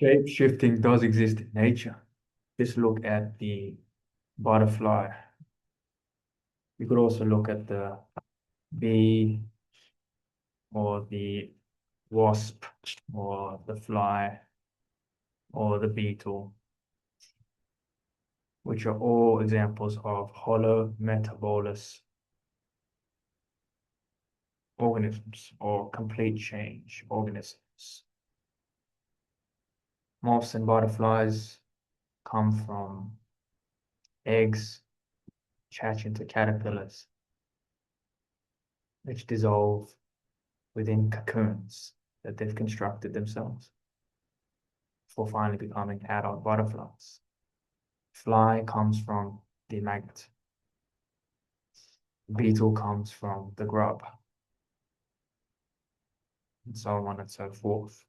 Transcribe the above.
Shape shifting does exist in nature. Just look at the butterfly. You could also look at the bee or the wasp or the fly or the beetle, which are all examples of holometabolous organisms or complete change organisms. Moths and butterflies come from eggs, hatch into caterpillars, which dissolve within cocoons that they've constructed themselves before finally becoming adult butterflies. Fly comes from the maggot. Beetle comes from the grub, and so on and so forth.